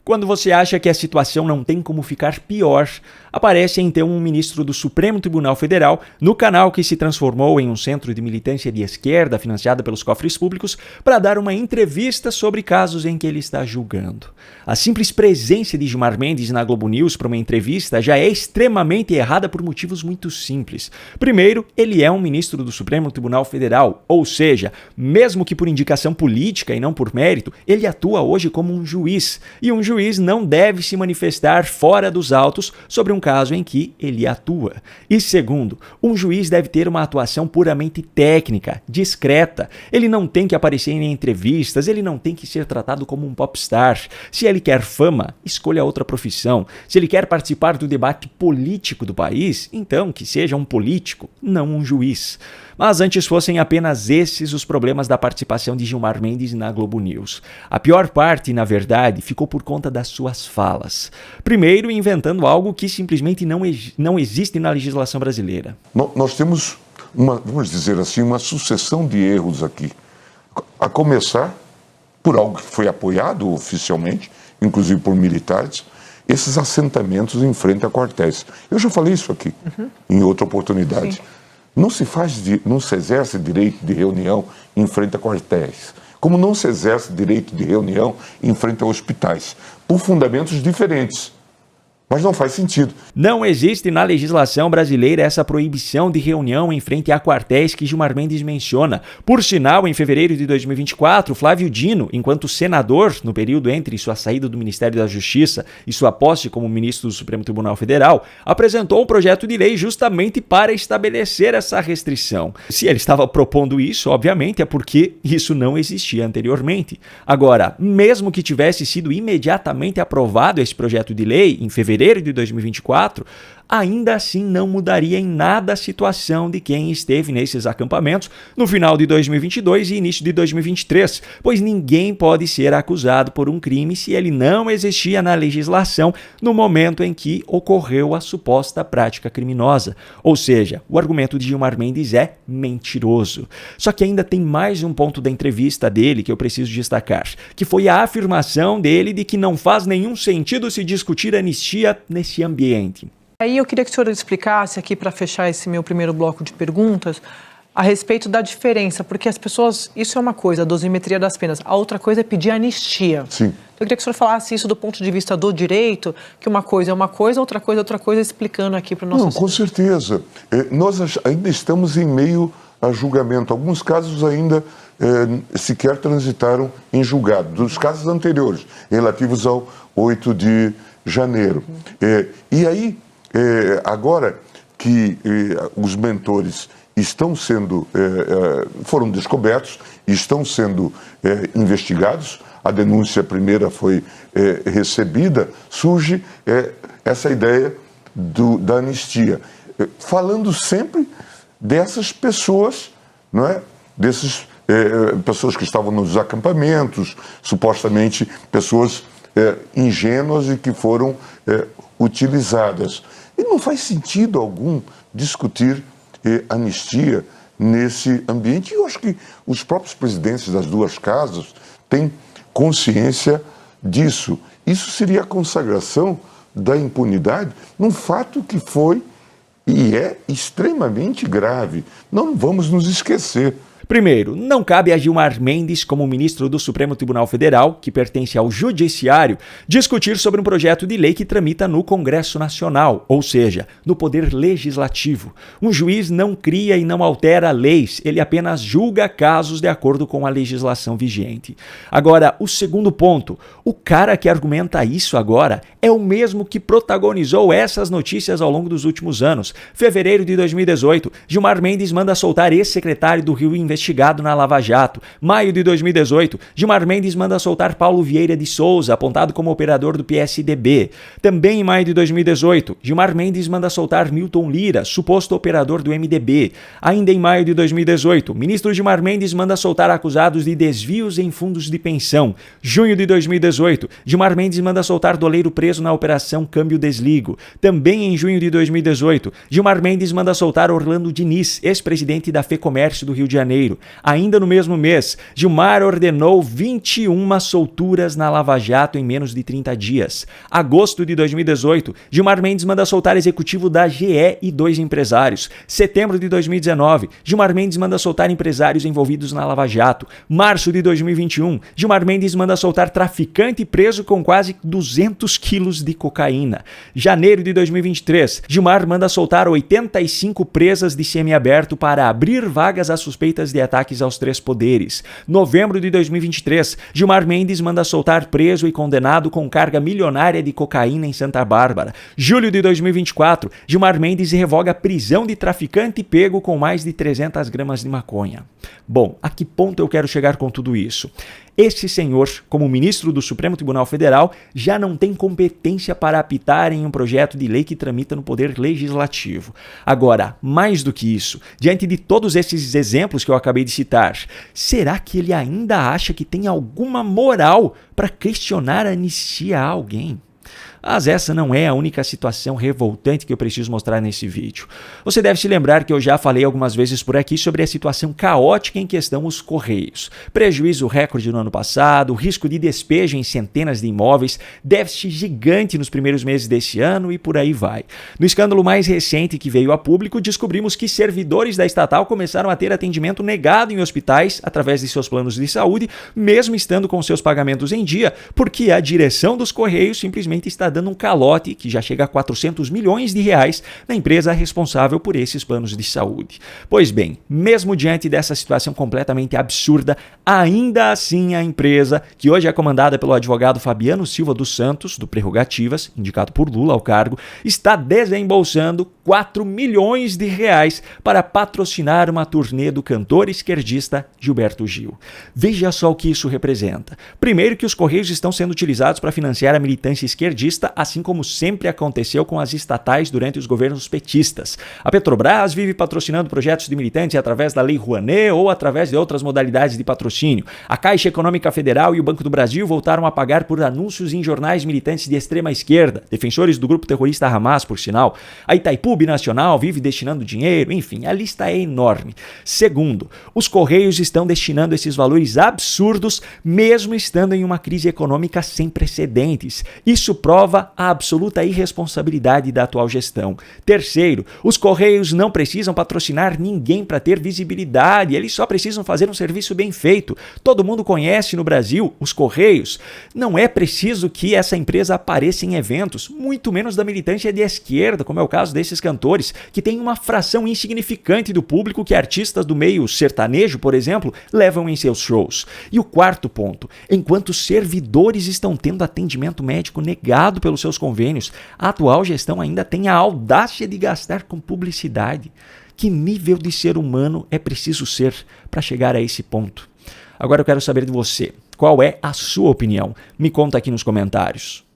Quando você acha que a situação não tem como ficar pior, aparece então um ministro do Supremo Tribunal Federal no canal que se transformou em um centro de militância de esquerda financiada pelos cofres públicos para dar uma entrevista sobre casos em que ele está julgando. A simples presença de Gilmar Mendes na Globo News para uma entrevista já é extremamente errada por motivos muito simples. Primeiro, ele é um ministro do Supremo Tribunal Federal, ou seja, mesmo que por indicação política e não por mérito, ele atua hoje como um juiz, e um juiz não deve se manifestar fora dos autos sobre um caso em que ele atua. E segundo, um juiz deve ter uma atuação puramente técnica, discreta. Ele não tem que aparecer em entrevistas, ele não tem que ser tratado como um popstar. Se ele quer fama, escolha outra profissão. Se ele quer participar do debate político do país, então que seja um político, não um juiz. Mas antes fossem apenas esses os problemas da participação de Gilmar Mendes na Globo News. A pior parte, na verdade, ficou por conta das suas falas. Primeiro, inventando algo que simplesmente não existe na legislação brasileira. Nós temos, vamos dizer assim, uma sucessão de erros aqui. A começar por algo que foi apoiado oficialmente, inclusive por militares, esses assentamentos em frente a quartéis. Eu já falei isso aqui, em outra oportunidade. Sim. Não se exerce direito de reunião em frente a quartéis, como não se exerce direito de reunião em frente a hospitais, por fundamentos diferentes. Mas não faz sentido. Não existe na legislação brasileira essa proibição de reunião em frente a quartéis que Gilmar Mendes menciona. Por sinal, em fevereiro de 2024, Flávio Dino, enquanto senador, no período entre sua saída do Ministério da Justiça e sua posse como ministro do Supremo Tribunal Federal, apresentou um projeto de lei justamente para estabelecer essa restrição. Se ele estava propondo isso, obviamente, é porque isso não existia anteriormente. Agora, mesmo que tivesse sido imediatamente aprovado esse projeto de lei, em fevereiro de 2024, ainda assim não mudaria em nada a situação de quem esteve nesses acampamentos no final de 2022 e início de 2023, pois ninguém pode ser acusado por um crime se ele não existia na legislação no momento em que ocorreu a suposta prática criminosa. Ou seja, o argumento de Gilmar Mendes é mentiroso. Só que ainda tem mais um ponto da entrevista dele que eu preciso destacar, que foi a afirmação dele de que não faz nenhum sentido se discutir anistia nesse ambiente. Aí eu queria que o senhor explicasse aqui, para fechar esse meu primeiro bloco de perguntas, a respeito da diferença, porque as pessoas, isso é uma coisa, a dosimetria das penas, a outra coisa é pedir anistia. Sim. Então, eu queria que o senhor falasse isso do ponto de vista do direito, que uma coisa é uma coisa, outra coisa, explicando aqui para o nosso... Não, com certeza. Nós ainda estamos em meio a julgamento. Alguns casos ainda sequer transitaram em julgado, dos casos anteriores, relativos ao 8 de janeiro. E aí, agora que os mentores foram descobertos e estão sendo investigados, a denúncia primeira foi recebida, surge essa ideia da anistia, falando sempre dessas pessoas, não é? Dessas pessoas que estavam nos acampamentos, supostamente pessoas ingênuas e que foram utilizadas. E não faz sentido algum discutir anistia nesse ambiente. E eu acho que os próprios presidentes das duas casas têm consciência disso. Isso seria a consagração da impunidade num fato que foi e é extremamente grave. Não vamos nos esquecer. Primeiro, não cabe a Gilmar Mendes, como ministro do Supremo Tribunal Federal, que pertence ao Judiciário, discutir sobre um projeto de lei que tramita no Congresso Nacional, ou seja, no Poder Legislativo. Um juiz não cria e não altera leis, ele apenas julga casos de acordo com a legislação vigente. Agora, o segundo ponto, o cara que argumenta isso agora é o mesmo que protagonizou essas notícias ao longo dos últimos anos. Fevereiro de 2018, Gilmar Mendes manda soltar ex-secretário do Rio investigado na Lava Jato. Maio de 2018, Gilmar Mendes manda soltar Paulo Vieira de Souza, apontado como operador do PSDB. Também em maio de 2018, Gilmar Mendes manda soltar Milton Lira, suposto operador do MDB. Ainda em maio de 2018, ministro Gilmar Mendes manda soltar acusados de desvios em fundos de pensão. Junho de 2018, Gilmar Mendes manda soltar doleiro preso na Operação Câmbio Desligo. Também em junho de 2018, Gilmar Mendes manda soltar Orlando Diniz, ex-presidente da FEComércio do Rio de Janeiro. janeiro. Ainda no mesmo mês, Gilmar ordenou 21 solturas na Lava Jato em menos de 30 dias. Agosto de 2018, Gilmar Mendes manda soltar executivo da GE e 2 empresários. Setembro de 2019, Gilmar Mendes manda soltar empresários envolvidos na Lava Jato. Março de 2021, Gilmar Mendes manda soltar traficante preso com quase 200 quilos de cocaína. Janeiro de 2023, Gilmar manda soltar 85 presas de semiaberto para abrir vagas a suspeitas de ataques aos 3 poderes. Novembro de 2023, Gilmar Mendes manda soltar preso e condenado com carga milionária de cocaína em Santa Bárbara. Julho de 2024, Gilmar Mendes revoga a prisão de traficante pego com mais de 300 gramas de maconha. Bom, a que ponto eu quero chegar com tudo isso? Esse senhor, como ministro do Supremo Tribunal Federal, já não tem competência para apitar em um projeto de lei que tramita no Poder Legislativo. Agora, mais do que isso, diante de todos esses exemplos que eu acabei de citar, será que ele ainda acha que tem alguma moral para questionar a anistia a alguém? Mas essa não é a única situação revoltante que eu preciso mostrar nesse vídeo. Você deve se lembrar que eu já falei algumas vezes por aqui sobre a situação caótica em que estão os Correios. Prejuízo recorde no ano passado, risco de despejo em centenas de imóveis, déficit gigante nos primeiros meses desse ano e por aí vai. No escândalo mais recente que veio a público, descobrimos que servidores da estatal começaram a ter atendimento negado em hospitais através de seus planos de saúde, mesmo estando com seus pagamentos em dia, porque a direção dos Correios simplesmente está dando um calote que já chega a 400 milhões de reais na empresa responsável por esses planos de saúde. Pois bem, mesmo diante dessa situação completamente absurda, ainda assim a empresa, que hoje é comandada pelo advogado Fabiano Silva dos Santos, do Prerrogativas, indicado por Lula ao cargo, está desembolsando 4 milhões de reais para patrocinar uma turnê do cantor esquerdista Gilberto Gil. Veja só o que isso representa. Primeiro, que os Correios estão sendo utilizados para financiar a militância esquerdista, assim como sempre aconteceu com as estatais durante os governos petistas. A Petrobras vive patrocinando projetos de militantes através da Lei Rouanet ou através de outras modalidades de patrocínio. A Caixa Econômica Federal e o Banco do Brasil voltaram a pagar por anúncios em jornais militantes de extrema esquerda, defensores do grupo terrorista Hamas, por sinal. A Itaipu Binacional vive destinando dinheiro, enfim, a lista é enorme. Segundo, os Correios estão destinando esses valores absurdos mesmo estando em uma crise econômica sem precedentes. Isso prova a absoluta irresponsabilidade da atual gestão. Terceiro, os Correios não precisam patrocinar ninguém para ter visibilidade, eles só precisam fazer um serviço bem feito. Todo mundo conhece no Brasil os Correios. Não é preciso que essa empresa apareça em eventos, muito menos da militância de esquerda, como é o caso desses cantores, que tem uma fração insignificante do público que artistas do meio sertanejo, por exemplo, levam em seus shows. E o quarto ponto, enquanto servidores estão tendo atendimento médico negado pelos seus convênios, a atual gestão ainda tem a audácia de gastar com publicidade. Que nível de ser humano é preciso ser para chegar a esse ponto? Agora eu quero saber de você. Qual é a sua opinião? Me conta aqui nos comentários.